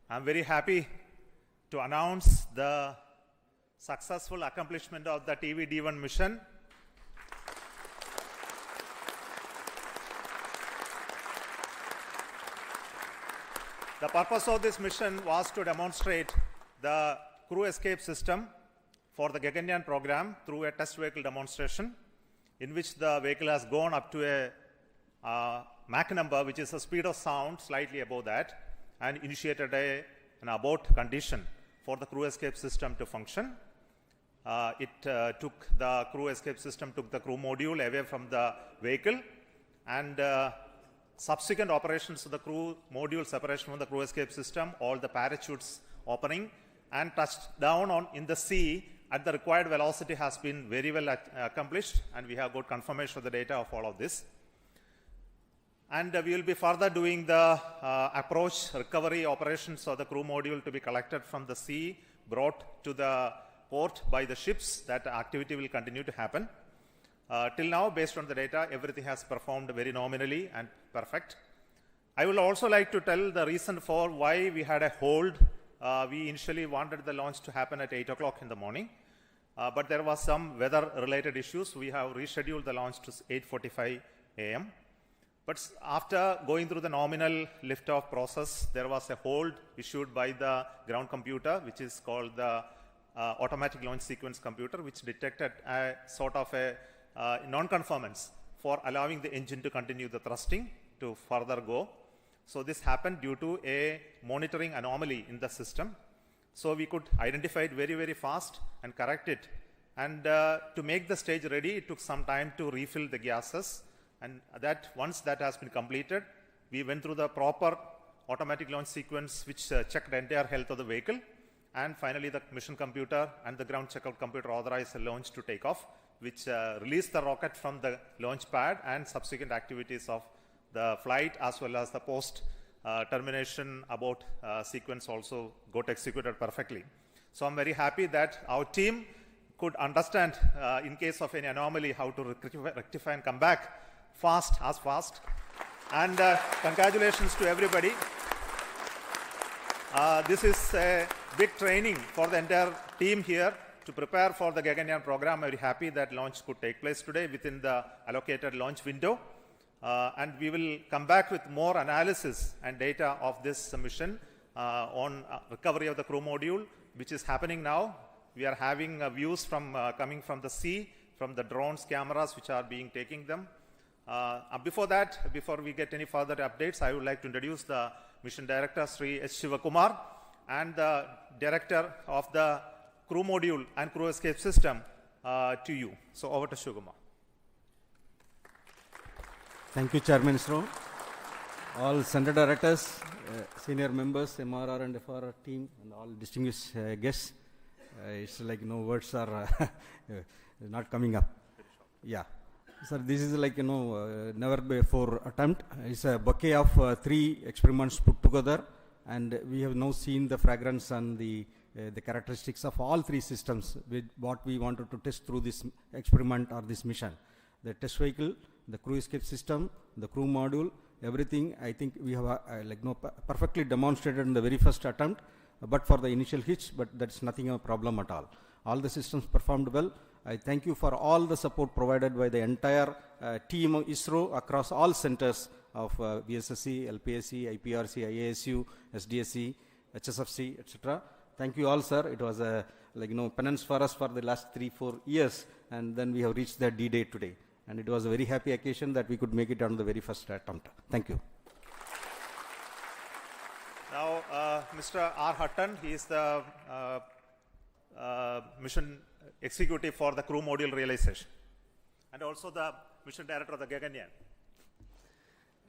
I'm very happy to announce the successful accomplishment of the TV-D1 mission. The purpose of this mission was to demonstrate the crew escape system for the Gaganyaan program through a test vehicle demonstration in which the vehicle has gone up to a Mach number, which is the speed of sound, slightly above that, and initiated an abort condition for the crew escape system to function. The crew escape system took the crew module away from the vehicle, and subsequent operations of the crew module separation from the crew escape system, all the parachutes opening, and touched down in the sea at the required velocity has been very well accomplished, and we have got confirmation of the data of all of this. And we will be further doing the approach recovery operations of the crew module to be collected from the sea, brought to the port by the ships. That activity will continue to happen. Till now, based on the data, everything has performed very nominally and perfect. I will also like to tell the reason for why we had a hold. We initially wanted the launch to happen at 8 o'clock in the morning, but there was some weather-related issues. We have rescheduled the launch to 8:45 a.m. But after going through the nominal liftoff process, there was a hold issued by the ground computer, which is called the automatic launch sequence computer, which detected a sort of a non-conformance for allowing the engine to continue the thrusting to further go. So this happened due to a monitoring anomaly in the system. So we could identify it very, very fast and correct it. And to make the stage ready, it took some time to refill the gases. And that once that has been completed, we went through the proper automatic launch sequence, which checked the entire health of the vehicle. And finally, the mission computer and the ground checkout computer authorized the launch to take off, which released the rocket from the launch pad, and subsequent activities of the flight as well as the post termination abort sequence also got executed perfectly. So I'm very happy that our team could understand in case of any anomaly how to rectify and come back fast. And congratulations to everybody. This is a big training for the entire team here to prepare for the Gaganyaan program. I'm very happy that launch could take place today within the allocated launch window. And we will come back with more analysis and data of this mission on recovery of the crew module, which is happening now. We are having views from coming from the sea, from the drones, cameras which are being taking them. Before we get any further updates, I would like to introduce the mission director, Sri S. Shivakumar, and the director of the crew module and crew escape system to you. So over to Shivakumar. Thank you, Chairman ISRO. all center directors, senior members, MRR and FRR team, and all distinguished guests. It's like no words are not coming up. Yeah. Sir, this is like, never before attempt. It's a bouquet of 3 experiments put together, and we have now seen the fragrance and the characteristics of all 3 systems with what we wanted to test through this experiment or this mission. The test vehicle, the crew escape system, the crew module, everything I think we have perfectly demonstrated in the very first attempt, but for the initial hitch, but that's nothing a problem at all. All the systems performed well. I thank you for all the support provided by the entire team of ISRO across all centers of VSSC, LPSC, IPRC, IASU, SDSC, HSFC, etc. Thank you all, sir. It was a penance for us for the last 3-4 years, and then we have reached the D-Day today. And it was a very happy occasion that we could make it on the very first attempt. Thank you. Now, Mr. R. Hutton, he is the mission executive for the crew module realization, and also the mission director of the Gaganyaan.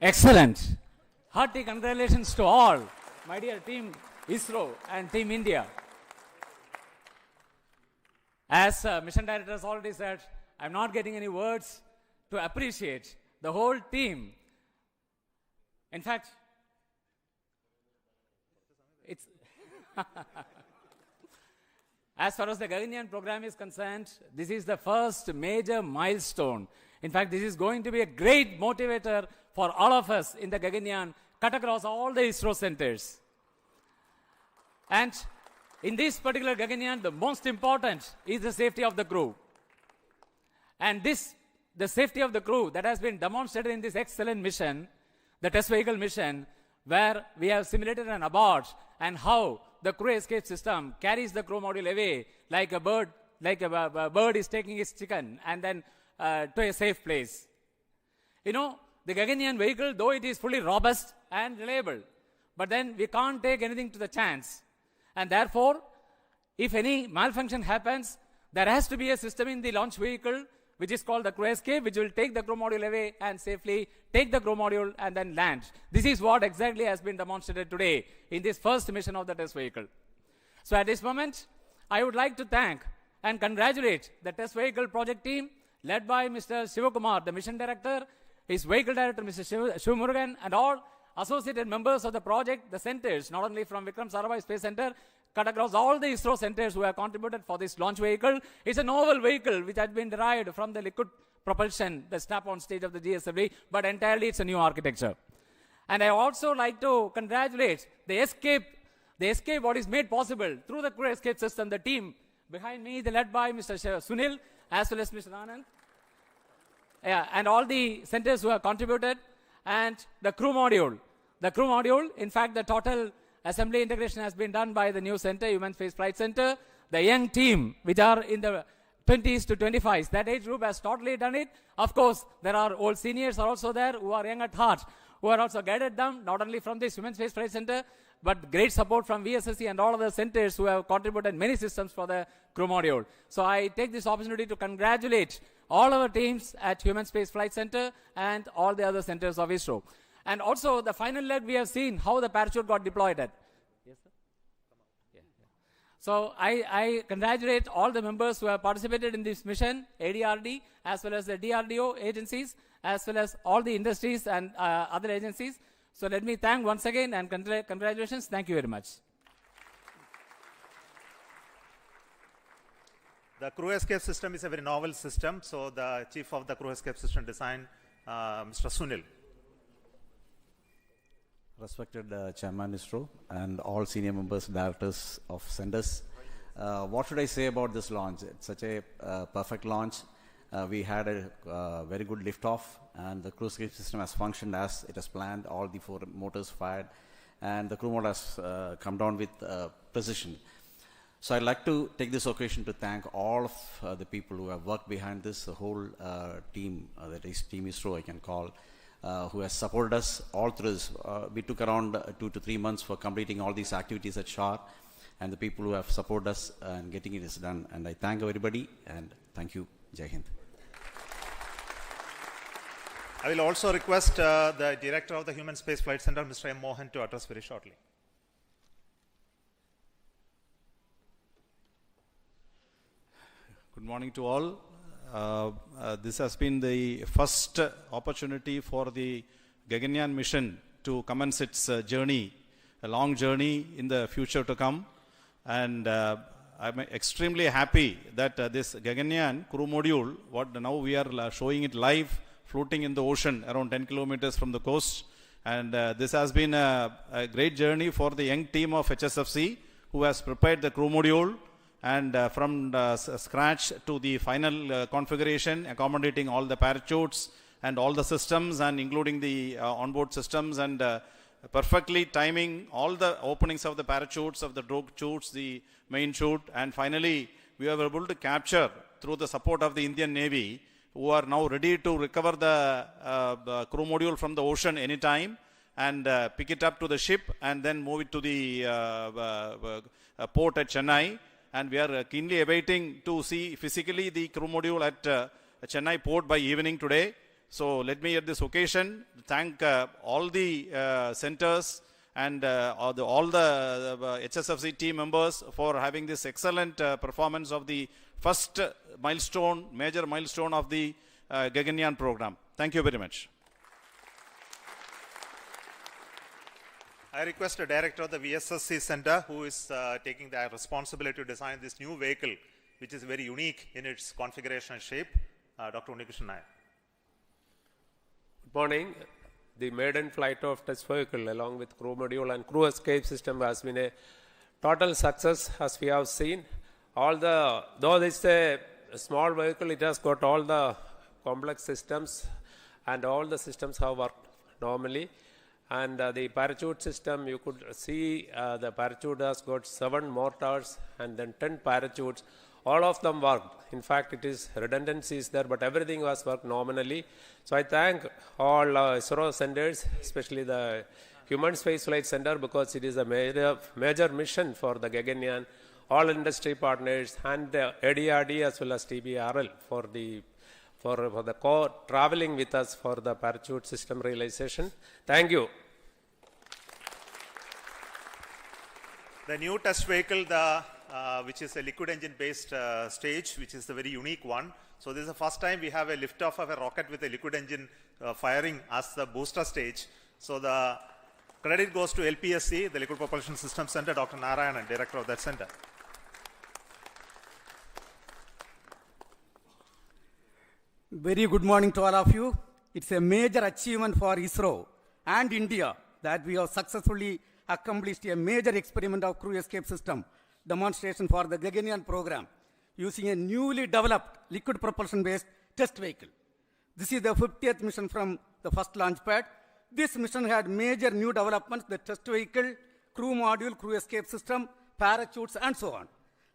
Excellent. Hearty congratulations to all, my dear team ISRO and Team India. As mission director has already said, I'm not getting any words to appreciate the whole team. In fact, it's as far as the Gaganyaan program is concerned, this is the first major milestone. In fact, this is going to be a great motivator for all of us in the Gaganyaan, cut across all the ISRO centers. And in this particular Gaganyaan, the most important is the safety of the crew. And the safety of the crew that has been demonstrated in this excellent mission, the test vehicle mission, where we have simulated an abort and how the crew escape system carries the crew module away like a bird is taking its chicken and then to a safe place. The Gaganyaan vehicle, though it is fully robust and reliable, but then we can't take anything to the chance. And therefore, if any malfunction happens, there has to be a system in the launch vehicle which is called the crew escape, which will take the crew module away and safely take the crew module and then land. This is what exactly has been demonstrated today in this first mission of the test vehicle. So at this moment, I would like to thank and congratulate the test vehicle project team led by Mr. Shivakumar, the mission director, his vehicle director, Mr. Shivmurugan, and all associated members of the project, the centers, not only from Vikram Sarabhai Space Center, cut across all the ISRO centers who have contributed for this launch vehicle. It's a novel vehicle which has been derived from the liquid propulsion, the strap-on stage of the GSLV, but entirely it's a new architecture. And I also like to congratulate the escape what is made possible through the crew escape system, the team behind me, led by Mr. Sunil, as well as Mr. Anand, and all the centers who have contributed, and the crew module. The crew module, in fact, the total assembly integration has been done by the new center, Human Space Flight Center. The young team, which are in the 20s to 25s, that age group has totally done it. Of course, there are old seniors are also there who are young at heart, who are also guided them, not only from this Human Space Flight Center, but great support from VSSC and all other centers who have contributed many systems for the crew module. So I take this opportunity to congratulate all our teams at Human Space Flight Center and all the other centers of ISRO. And also the final leg, we have seen how the parachute got deployed at. Yes, sir? Yeah. So I congratulate all the members who have participated in this mission, ADRD, as well as the DRDO agencies, as well as all the industries and other agencies. So let me thank once again and congratulations. Thank you very much. The crew escape system is a very novel system. So the chief of the crew escape system design, Mr. Sunil. Respected Chairman ISRO and all senior members, directors of centers. What should I say about this launch? It's such a perfect launch. We had a very good liftoff, and the crew escape system has functioned as it has planned. All the 4 motors fired, and the crew mode has come down with precision. So I'd like to take this occasion to thank all of the people who have worked behind this, the whole team, that is Team ISRO I can call, who has supported us all through this. We took around 2 to 3 months for completing all these activities at SHAR, and the people who have supported us and getting it is done. And I thank everybody, and thank you. Jai Hind. I will also request the Director of the Human Space Flight Center, Mr. M. Mohan, to address very shortly. Good morning to all. This has been the first opportunity for the Gaganyaan mission to commence its journey, a long journey in the future to come. And I'm extremely happy that this Gaganyaan crew module, what now we are showing it live, floating in the ocean around 10 kilometers from the coast. And this has been a great journey for the young team of HSFC who has prepared the crew module and from scratch to the final configuration, accommodating all the parachutes and all the systems and including the onboard systems and perfectly timing all the openings of the parachutes, of the drogue chutes, the main chute, and finally we were able to capture through the support of the Indian Navy, who are now ready to recover the crew module from the ocean anytime and pick it up to the ship and then move it to the port at Chennai. And we are keenly awaiting to see physically the crew module at Chennai port by evening today. So let me at this occasion thank all the centers and all the HSFC team members for having this excellent performance of the first milestone, major milestone of the Gaganyaan program. Thank you very much. I request the Director of the VSSC Center, who is taking the responsibility to design this new vehicle, which is very unique in its configuration and shape, Dr. Unnikrishnan Nair. Good morning. The maiden flight of test vehicle along with crew module and crew escape system has been a total success, as we have seen. Though this is a small vehicle, it has got all the complex systems and all the systems have worked normally. And the parachute system, you could see the parachute has got 7 mortars and then 10 parachutes. All of them worked. In fact, it is redundancies there, but everything was worked nominally. So I thank all ISRO centers, especially the Human Space Flight Center, because it is a major mission for the Gaganyaan, all industry partners and ADRD as well as TBRL for the traveling with us for the parachute system realization. Thank you. The new test vehicle, which is a liquid engine based stage, which is a very unique one. So this is the first time we have a liftoff of a rocket with a liquid engine firing as the booster stage. So the credit goes to LPSC, the Liquid Propulsion System Center, Dr. Narayanan, Director of that center. Very good morning to all of you. It's a major achievement for ISRO and India that we have successfully accomplished a major experiment of crew escape system demonstration for the Gaganyaan program using a newly developed liquid propulsion based test vehicle. This is the 50th mission from the first launch pad. This mission had major new developments: the test vehicle, crew module, crew escape system, parachutes, and so on.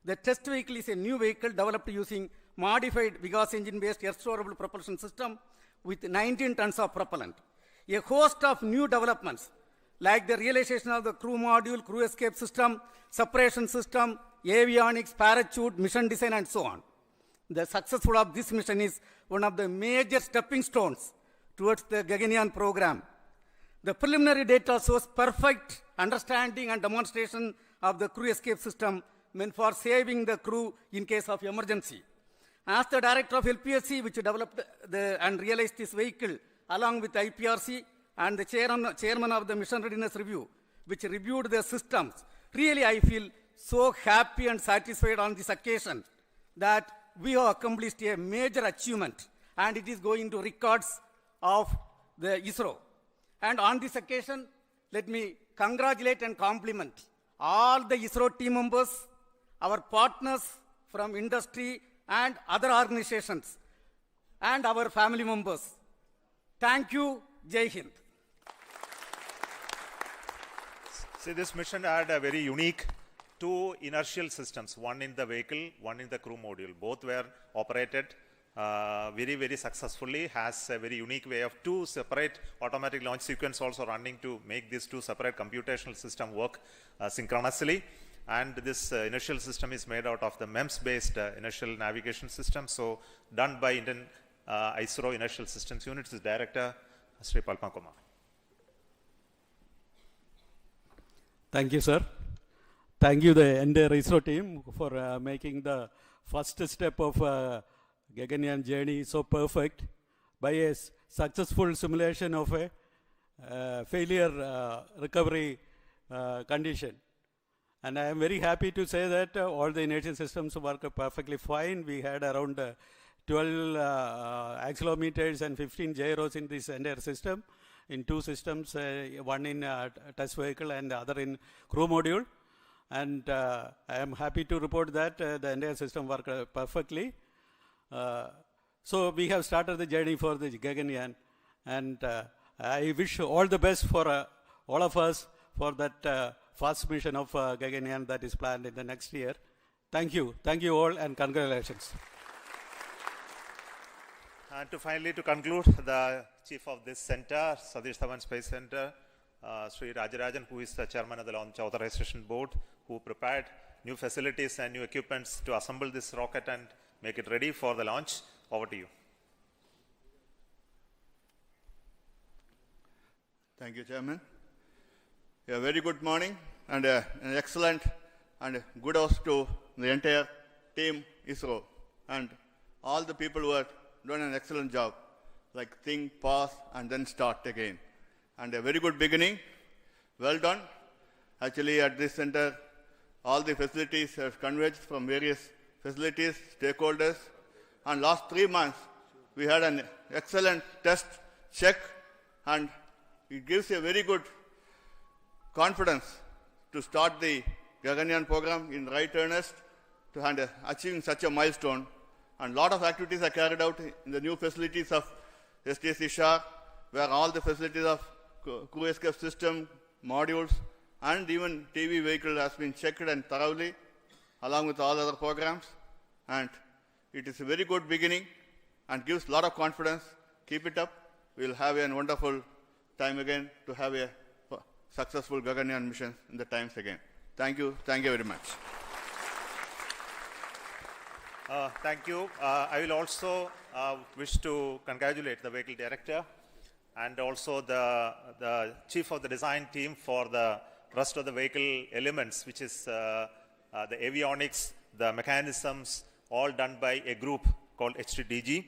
The test vehicle is a new vehicle developed using modified Vigas engine-based air-storable propulsion system with 19 tons of propellant. A host of new developments like the realization of the crew module, crew escape system, separation system, avionics, parachute, mission design, and so on. The success of this mission is one of the major stepping stones towards the Gaganyaan program. The preliminary data shows perfect understanding and demonstration of the crew escape system meant for saving the crew in case of emergency. As the Director of LPSC, which developed and realized this vehicle along with IPRC, and the chairman of the Mission Readiness Review, which reviewed the systems, really I feel so happy and satisfied on this occasion that we have accomplished a major achievement, and it is going to records of the ISRO. And on this occasion, let me congratulate and compliment all the ISRO team members, our partners from industry and other organizations, and our family members. Thank you. Jai Hind. See, this mission had a very unique 2 inertial systems, one in the vehicle, one in the crew module. Both were operated very, very successfully, has a very unique way of 2 separate automatic launch sequence also running to make these 2 separate computational system work synchronously. And this inertial system is made out of the MEMS based inertial navigation system, so done by Indian ISRO Inertial Systems Unit's Director, Sri Palma Kumar. Thank you, sir. Thank you, the entire ISRO team, for making the first step of Gaganyaan journey so perfect by a successful simulation of a failure recovery condition. And I am very happy to say that all the inertial systems work perfectly fine. We had around 12 accelerometers and 15 gyros in this entire system, in two systems, one in test vehicle and the other in crew module. And I am happy to report that the entire system worked perfectly. So we have started the journey for the Gaganyaan, and I wish all the best for all of us for that first mission of Gaganyaan that is planned in the next year. Thank you all, and congratulations. And to conclude, the chief of this center, Satish Dhawan Space Center, Sri Rajarajan, who is the chairman of the Launch Authorization Board, who prepared new facilities and new equipments to assemble this rocket and make it ready for the launch. Over to you. Thank you, Chairman. A very good morning and an excellent and good host to the entire team ISRO and all the people who have done an excellent job, like think, pause, and then start again. And a very good beginning. Well done. Actually, at this center, all the facilities have converged from various facilities, stakeholders, and last 3 months, we had an excellent test check, and it gives a very good confidence to start the Gaganyaan program in right earnest and achieving such a milestone. And a lot of activities are carried out in the new facilities of SDSC Shah, where all the facilities of crew escape system, modules, and even TV vehicle has been checked and thoroughly, along with all other programs. And it is a very good beginning and gives a lot of confidence. Keep it up. We'll have a wonderful time again to have a successful Gaganyaan mission in the times again. Thank you. Thank you very much. Thank you. I will also wish to congratulate the vehicle director and also the chief of the design team for the rest of the vehicle elements, which is the avionics, the mechanisms, all done by a group called HTDG.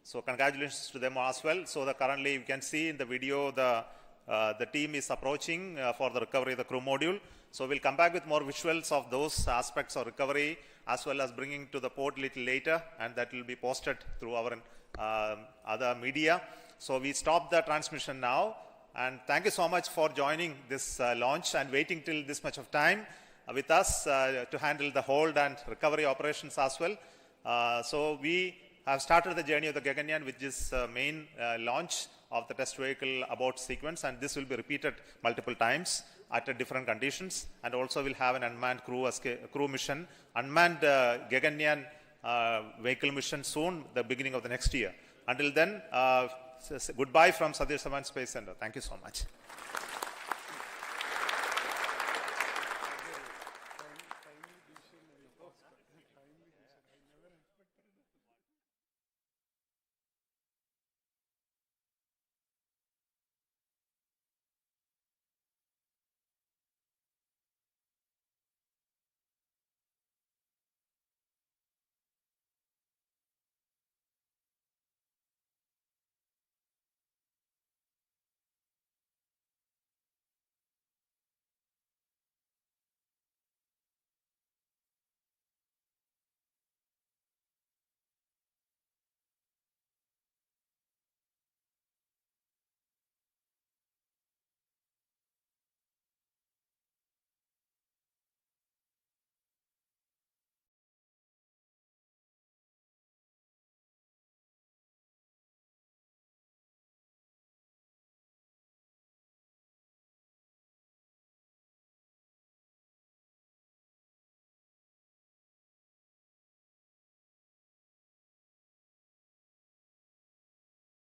So congratulations to them as well. So currently you can see in the video the team is approaching for the recovery of the crew module. So we'll come back with more visuals of those aspects of recovery, as well as bringing to the port a little later, and that will be posted through our other media. So we stop the transmission now, and thank you so much for joining this launch and waiting till this much of time with us to handle the hold and recovery operations as well. So we have started the journey of the Gaganyaan with this main launch of the test vehicle abort sequence, and this will be repeated multiple times at different conditions, and also we'll have an unmanned crew mission, unmanned Gaganyaan vehicle mission soon, the beginning of the next year. Until then, goodbye from Satish Dhawan Space Center. Thank you so much.